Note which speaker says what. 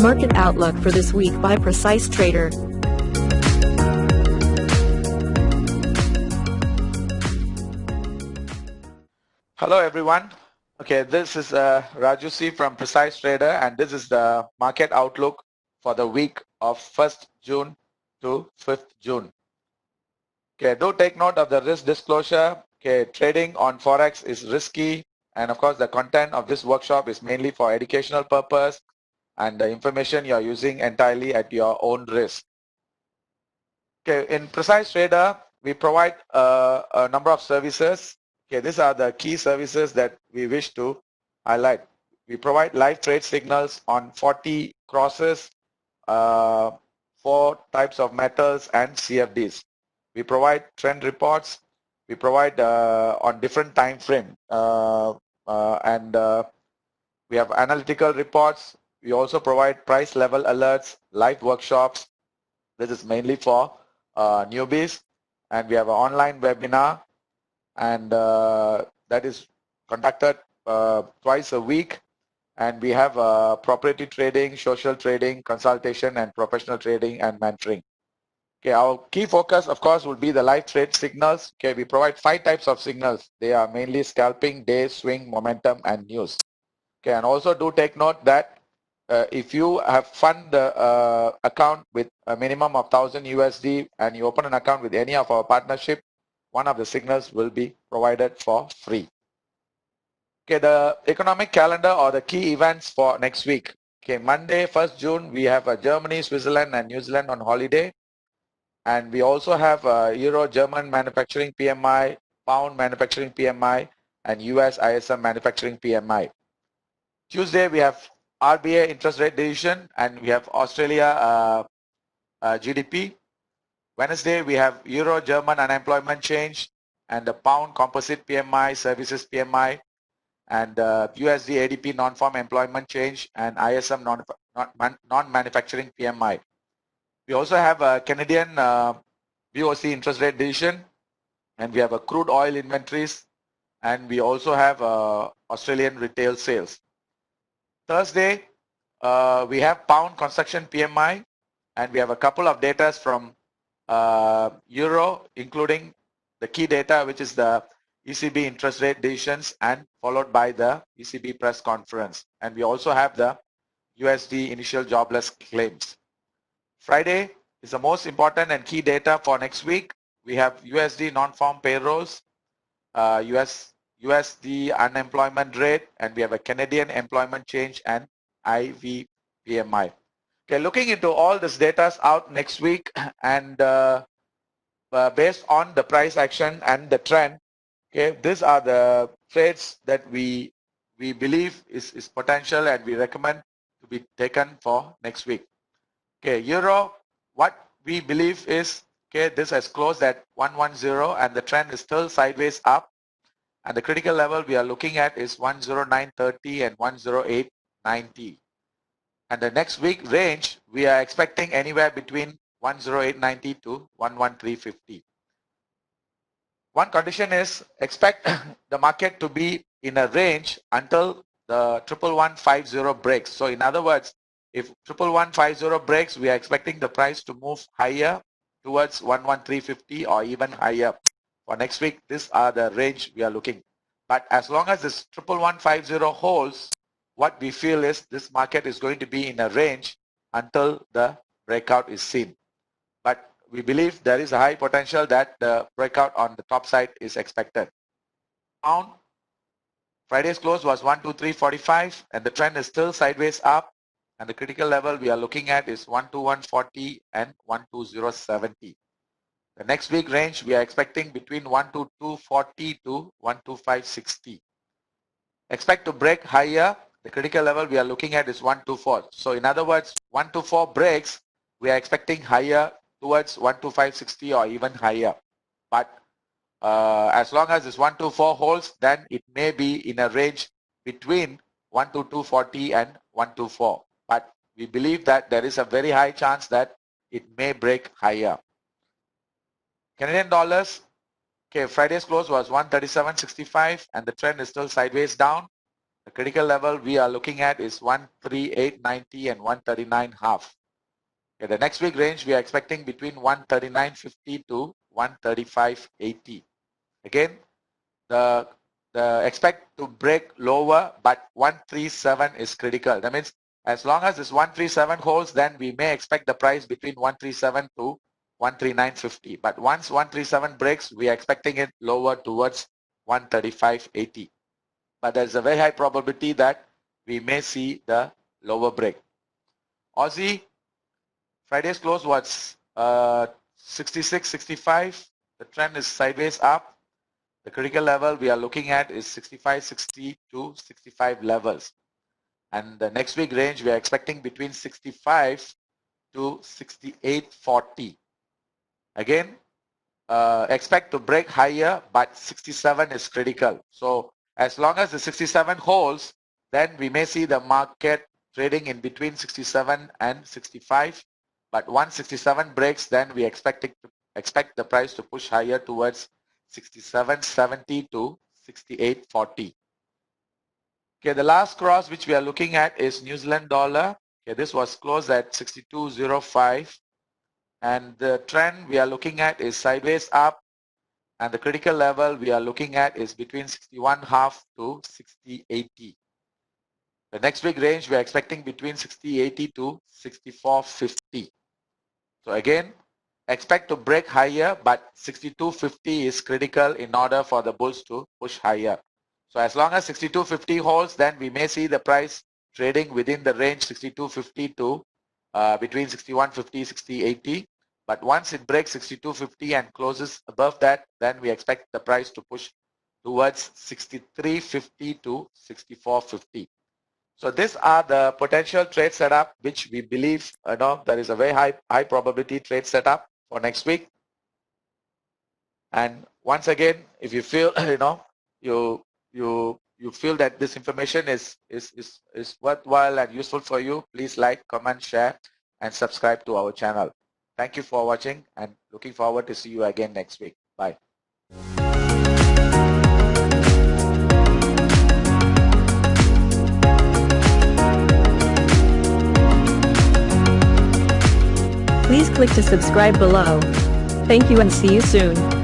Speaker 1: Market outlook for this week by Precise Trader.
Speaker 2: Hello everyone. Okay, this is Raju C from Precise Trader, and this is the market outlook for the week of 1st June to 5th June. Okay, do take note of the risk disclosure. Okay, trading on Forex is risky, and of course the content of this workshop is mainly for educational purpose, and the information you are using entirely at your own risk. Okay, in Precise Trader, we provide a number of services. Okay, these are the key services that we wish to highlight. We provide live trade signals on 40 crosses, 4 types of metals and CFDs. We provide trend reports. We provide on different time frame, and we have analytical reports. We also provide price level alerts, live workshops. This is mainly for newbies, and we have an online webinar, and that is conducted twice a week, and we have proprietary trading, social trading, consultation, and professional trading and mentoring. Okay, our key focus of course would be the live trade signals. Okay, we provide 5 types of signals. They are mainly scalping, day, swing, momentum, and news. Okay, and also do take note that if you have fund the account with a minimum of 1000 USD and you open an account with any of our partnership, one of the signals will be provided for free. Okay, the economic calendar or the key events for next week. Okay, Monday, 1st June, we have Germany, Switzerland, and New Zealand on holiday. And we also have Euro German manufacturing PMI, Pound manufacturing PMI, and US ISM manufacturing PMI. Tuesday, we have RBA interest rate decision, and we have Australia GDP. Wednesday, we have Euro German unemployment change, and the Pound composite PMI, services PMI, and USD ADP non-farm employment change, and ISM non-manufacturing PMI. We also have a Canadian BOC interest rate decision, and we have a crude oil inventories, and we also have Australian retail sales. Thursday, we have Pound construction PMI, and we have a couple of data from Euro, including the key data, which is the ECB interest rate decisions, and followed by the ECB press conference. And we also have the USD initial jobless claims. Friday is the most important and key data for next week. We have USD non-farm payrolls, USD unemployment rate, and we have a Canadian employment change and IV PMI. Okay, looking into all this data out next week, and based on the price action and the trend, okay, these are the trades that we believe is potential, and we recommend to be taken for next week. Okay, Euro, what we believe is, okay, this has closed at 110, and the trend is still sideways up. And the critical level we are looking at is 109.30 and 108.90. And the next week range, we are expecting anywhere between 108.90 to 113.50. One condition is expect the market to be in a range until the 11150 breaks. So in other words, if 11150 breaks, we are expecting the price to move higher towards 113.50 or even higher. For next week, these are the range we are looking. But as long as this 11150 holds, what we feel is this market is going to be in a range until the breakout is seen. But we believe there is a high potential that the breakout on the top side is expected. Pound, Friday's close was 123.45, and the trend is still sideways up. And the critical level we are looking at is 121.40 and 120.70. The next week range we are expecting between 122.40 to 125.60. Expect to break higher. The critical level we are looking at is 124. So in other words, 124 breaks, we are expecting higher towards 125.60 or even higher. But as long as this 124 holds, then it may be in a range between 122.40 and 124. But we believe that there is a very high chance that it may break higher. Canadian dollars, okay, Friday's close was 137.65, and the trend is still sideways down. The critical level we are looking at is 138.90 and 139.5. Okay, the next week range we are expecting between 139.50 to 135.80. Again, the expect to break lower, but 137 is critical. That means as long as this 137 holds, then we may expect the price between 137 to 139.50. But once 137 breaks, we are expecting it lower towards 135.80. But there's a very high probability that we may see the lower break. Aussie, Friday's close was 66.65. The trend is sideways up. The critical level we are looking at is 65.60 to 65 levels. And the next week range we are expecting between 65 to 68.40. Again, expect to break higher, but 67 is critical. So as long as the 67 holds, then we may see the market trading in between 67 and 65. But once 67 breaks, then we expect the price to push higher towards 67.70 to 68.40. Okay, the last cross which we are looking at is New Zealand dollar. Okay, this was closed at 62.05, and the trend we are looking at is sideways up, and the critical level we are looking at is between 61.5 to 60.80. The next big range we are expecting between 60.80 to 64.50. So again, expect to break higher, but 62.50 is critical in order for the bulls to push higher. So as long as 62.50 holds, then we may see the price trading within the range 62.50 to between 61.50, 60.80. But once it breaks 62.50 and closes above that, then we expect the price to push towards 63.50 to 64.50. So these are the potential trade setup which we believe there is a very high probability trade setup for next week. And once again, if you feel you feel that this information is worthwhile and useful for you, please like, comment, share, and subscribe to our channel. Thank you for watching, and looking forward to see you again next week. Bye.
Speaker 1: Please click to subscribe below. Thank you and see you soon.